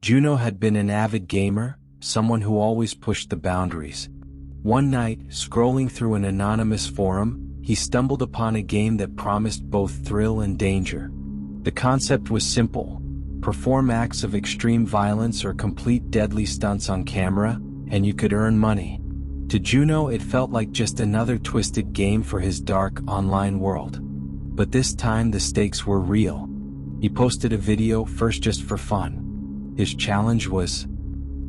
Juno had been an avid gamer, someone who always pushed the boundaries. One night, scrolling through an anonymous forum, he stumbled upon a game that promised both thrill and danger. The concept was simple: perform acts of extreme violence or complete deadly stunts on camera, and you could earn money. To Juno, it felt like just another twisted game for his dark online world. But this time the stakes were real. He posted a video first just for fun. His challenge was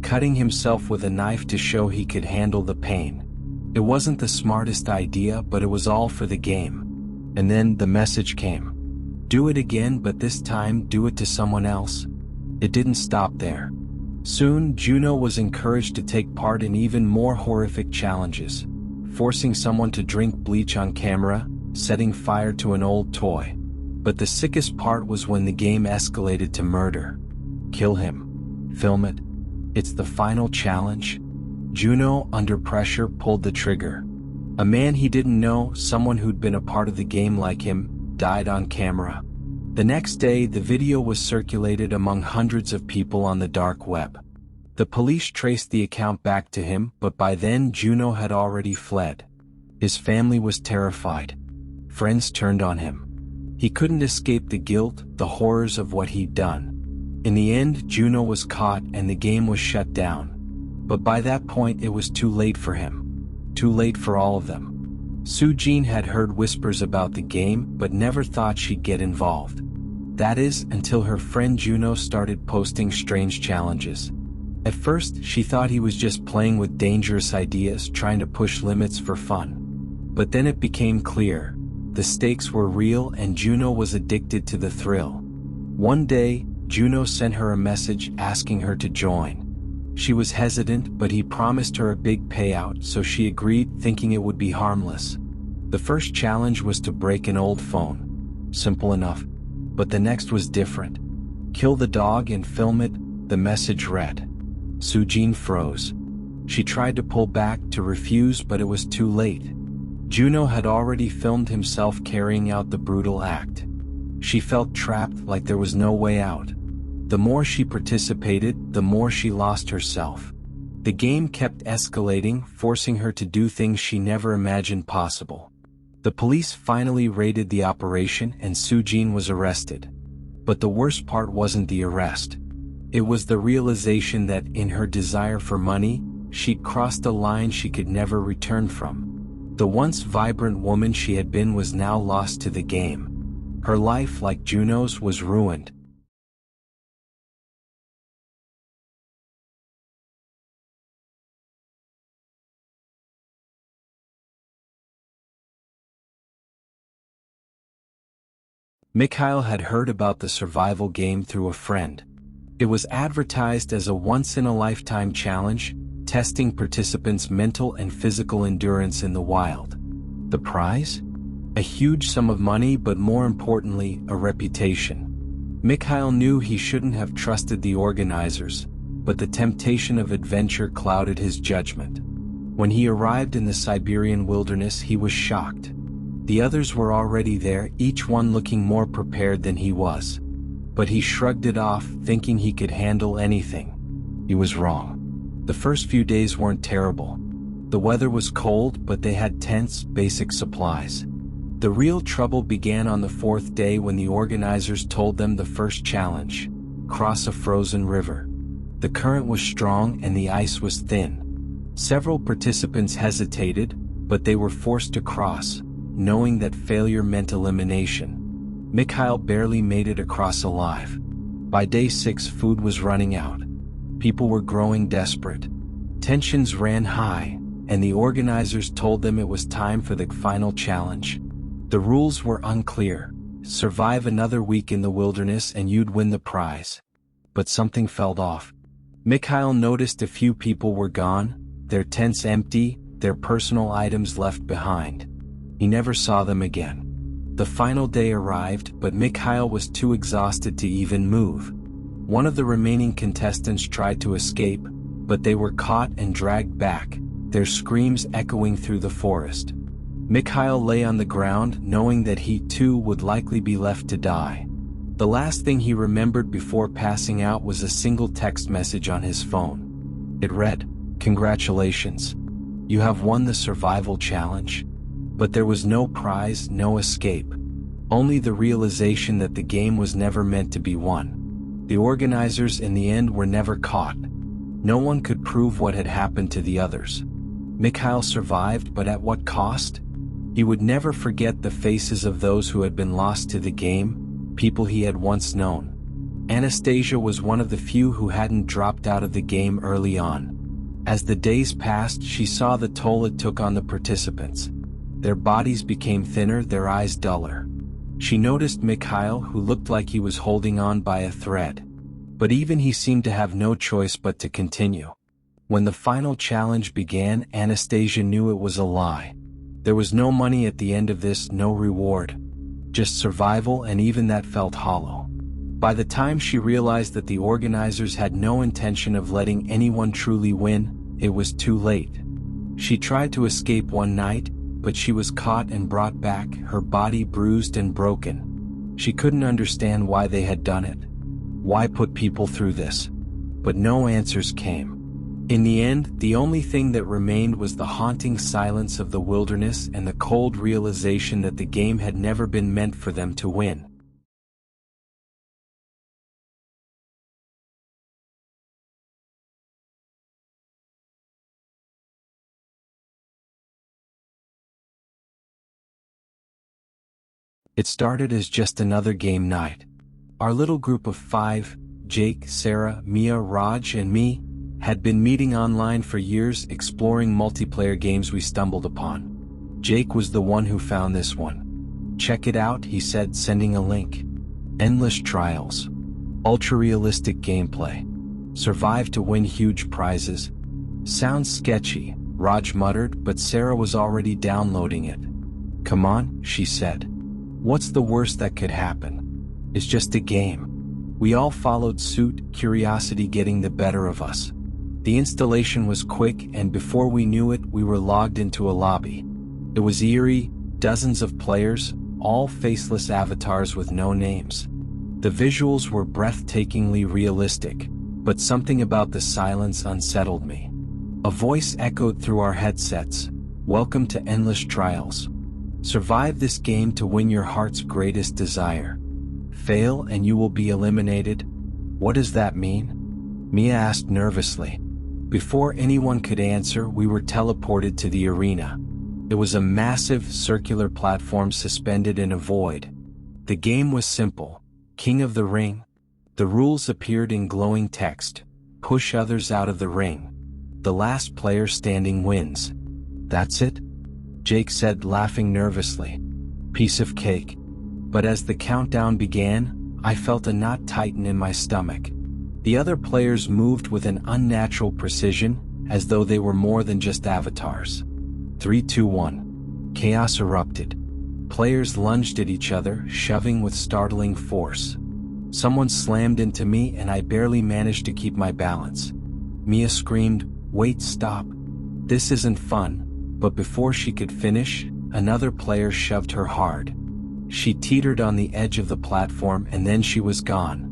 cutting himself with a knife to show he could handle the pain. It wasn't the smartest idea, but it was all for the game. And then the message came. Do it again, but this time do it to someone else. It didn't stop there. Soon, Juno was encouraged to take part in even more horrific challenges, forcing someone to drink bleach on camera, setting fire to an old toy. But the sickest part was when the game escalated to murder. Kill him. Film it. It's the final challenge. Juno, under pressure, pulled the trigger. A man he didn't know, someone who'd been a part of the game like him, died on camera. The next day, the video was circulated among hundreds of people on the dark web. The police traced the account back to him, but by then Juno had already fled. His family was terrified. Friends turned on him. He couldn't escape the guilt, the horrors of what he'd done. In the end, Juno was caught and the game was shut down. But by that point, it was too late for him. Too late for all of them. Sujin had heard whispers about the game, but never thought she'd get involved. That is, until her friend Juno started posting strange challenges. At first, she thought he was just playing with dangerous ideas, trying to push limits for fun. But then it became clear. The stakes were real and Juno was addicted to the thrill. One day, Juno sent her a message asking her to join. She was hesitant, but he promised her a big payout, so she agreed, thinking it would be harmless. The first challenge was to break an old phone. Simple enough. But the next was different. Kill the dog and film it, the message read. Sujin froze. She tried to pull back, to refuse, but it was too late. Juno had already filmed himself carrying out the brutal act. She felt trapped, like there was no way out. The more she participated, the more she lost herself. The game kept escalating, forcing her to do things she never imagined possible. The police finally raided the operation and Sujin was arrested. But the worst part wasn't the arrest. It was the realization that, in her desire for money, she'd crossed a line she could never return from. The once vibrant woman she had been was now lost to the game. Her life, like Juno's, was ruined. Mikhail had heard about the survival game through a friend. It was advertised as a once-in-a-lifetime challenge, testing participants' mental and physical endurance in the wild. The prize? A huge sum of money, but more importantly, a reputation. Mikhail knew he shouldn't have trusted the organizers, but the temptation of adventure clouded his judgment. When he arrived in the Siberian wilderness, he was shocked. The others were already there, each one looking more prepared than he was. But he shrugged it off, thinking he could handle anything. He was wrong. The first few days weren't terrible. The weather was cold, but they had tents, basic supplies. The real trouble began on the fourth day when the organizers told them the first challenge: cross a frozen river. The current was strong and the ice was thin. Several participants hesitated, but they were forced to cross, knowing that failure meant elimination. Mikhail barely made it across alive. By day 6, food was running out. People were growing desperate. Tensions ran high, and the organizers told them it was time for the final challenge. The rules were unclear. Survive another week in the wilderness and you'd win the prize. But something felt off. Mikhail noticed a few people were gone, their tents empty, their personal items left behind. He never saw them again. The final day arrived, but Mikhail was too exhausted to even move. One of the remaining contestants tried to escape, but they were caught and dragged back, their screams echoing through the forest. Mikhail lay on the ground, knowing that he too would likely be left to die. The last thing he remembered before passing out was a single text message on his phone. It read, "Congratulations. You have won the survival challenge." But there was no prize, no escape. Only the realization that the game was never meant to be won. The organizers in the end were never caught. No one could prove what had happened to the others. Mikhail survived, but at what cost? He would never forget the faces of those who had been lost to the game, people he had once known. Anastasia was one of the few who hadn't dropped out of the game early on. As the days passed, she saw the toll it took on the participants. Their bodies became thinner, their eyes duller. She noticed Mikhail, who looked like he was holding on by a thread. But even he seemed to have no choice but to continue. When the final challenge began, Anastasia knew it was a lie. There was no money at the end of this, no reward. Just survival, and even that felt hollow. By the time she realized that the organizers had no intention of letting anyone truly win, it was too late. She tried to escape one night, but she was caught and brought back, her body bruised and broken. She couldn't understand why they had done it. Why put people through this? But no answers came. In the end, the only thing that remained was the haunting silence of the wilderness and the cold realization that the game had never been meant for them to win. It started as just another game night. Our little group of 5, Jake, Sarah, Mia, Raj, and me, had been meeting online for years, exploring multiplayer games we stumbled upon. Jake was the one who found this one. "Check it out," he said, sending a link. "Endless trials. Ultra-realistic gameplay. Survive to win huge prizes." "Sounds sketchy," Raj muttered, but Sarah was already downloading it. "Come on," she said. "What's the worst that could happen? It's just a game." We all followed suit, curiosity getting the better of us. The installation was quick, and before we knew it, we were logged into a lobby. It was eerie, dozens of players, all faceless avatars with no names. The visuals were breathtakingly realistic, but something about the silence unsettled me. A voice echoed through our headsets, "Welcome to Endless Trials. Survive this game to win your heart's greatest desire. Fail and you will be eliminated." "What does that mean?" Mia asked nervously. Before anyone could answer, we were teleported to the arena. It was a massive, circular platform suspended in a void. The game was simple. King of the Ring. The rules appeared in glowing text. Push others out of the ring. The last player standing wins. "That's it?" Jake said, laughing nervously. "Piece of cake." But as the countdown began, I felt a knot tighten in my stomach. The other players moved with an unnatural precision, as though they were more than just avatars. 3, 2, 1. Chaos erupted. Players lunged at each other, shoving with startling force. Someone slammed into me and I barely managed to keep my balance. Mia screamed, "Wait, stop. This isn't fun." But before she could finish, another player shoved her hard. She teetered on the edge of the platform and then she was gone.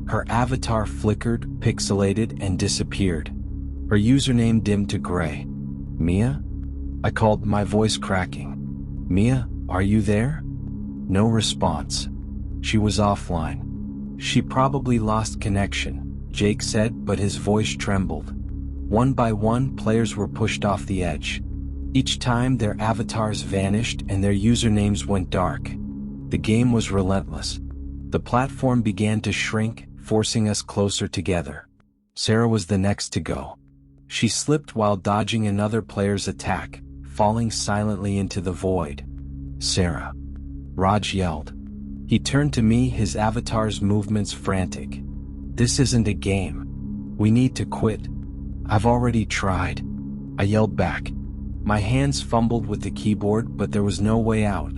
Her avatar flickered, pixelated, and disappeared. Her username dimmed to gray. "Mia?" I called, my voice cracking. "Mia, are you there?" No response. She was offline. "She probably lost connection," Jake said, but his voice trembled. One by one, players were pushed off the edge. Each time their avatars vanished and their usernames went dark. The game was relentless. The platform began to shrink, forcing us closer together. Sarah was the next to go. She slipped while dodging another player's attack, falling silently into the void. "Sarah!" Raj yelled. He turned to me, his avatar's movements frantic. "This isn't a game. We need to quit." "I've already tried," I yelled back. My hands fumbled with the keyboard, but there was no way out.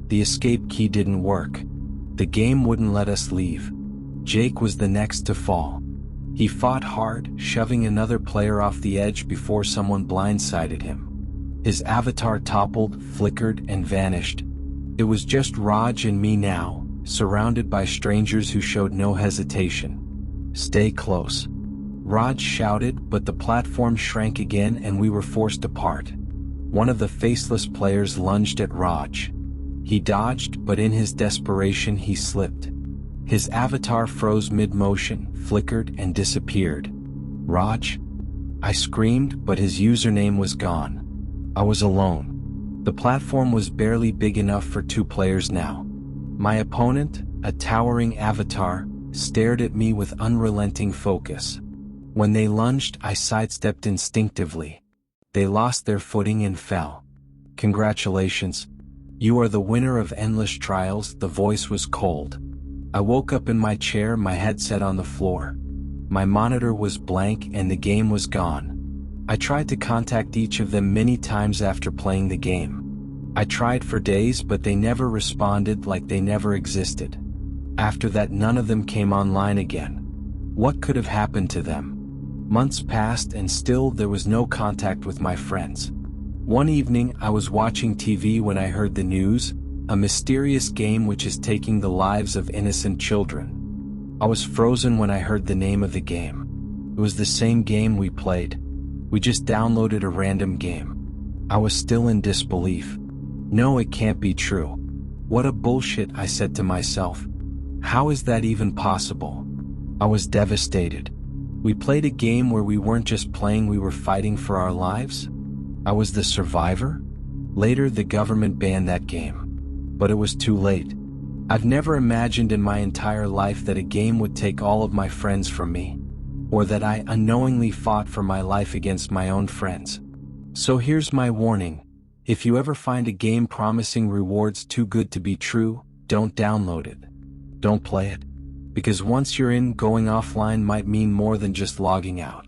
The escape key didn't work. The game wouldn't let us leave. Jake was the next to fall. He fought hard, shoving another player off the edge before someone blindsided him. His avatar toppled, flickered, and vanished. It was just Raj and me now, surrounded by strangers who showed no hesitation. "Stay close," Raj shouted, but the platform shrank again and we were forced apart. One of the faceless players lunged at Raj. He dodged, but in his desperation he slipped. His avatar froze mid-motion, flickered, and disappeared. "Raj?" I screamed, but his username was gone. I was alone. The platform was barely big enough for 2 players now. My opponent, a towering avatar, stared at me with unrelenting focus. When they lunged, I sidestepped instinctively. They lost their footing and fell. "Congratulations. You are the winner of Endless Trials," the voice was cold. I woke up in my chair, my headset on the floor. My monitor was blank and the game was gone. I tried to contact each of them many times after playing the game. I tried for days, but they never responded, like they never existed. After that, none of them came online again. What could have happened to them? Months passed and still there was no contact with my friends. One evening, I was watching TV when I heard the news, a mysterious game which is taking the lives of innocent children. I was frozen when I heard the name of the game. It was the same game we played. We just downloaded a random game. I was still in disbelief. No, it can't be true. What a bullshit, I said to myself. How is that even possible? I was devastated. We played a game where we weren't just playing, we were fighting for our lives? I was the survivor? Later, the government banned that game. But it was too late. I've never imagined in my entire life that a game would take all of my friends from me, or that I unknowingly fought for my life against my own friends. So here's my warning. If you ever find a game promising rewards too good to be true, don't download it. Don't play it. Because once you're in, going offline might mean more than just logging out.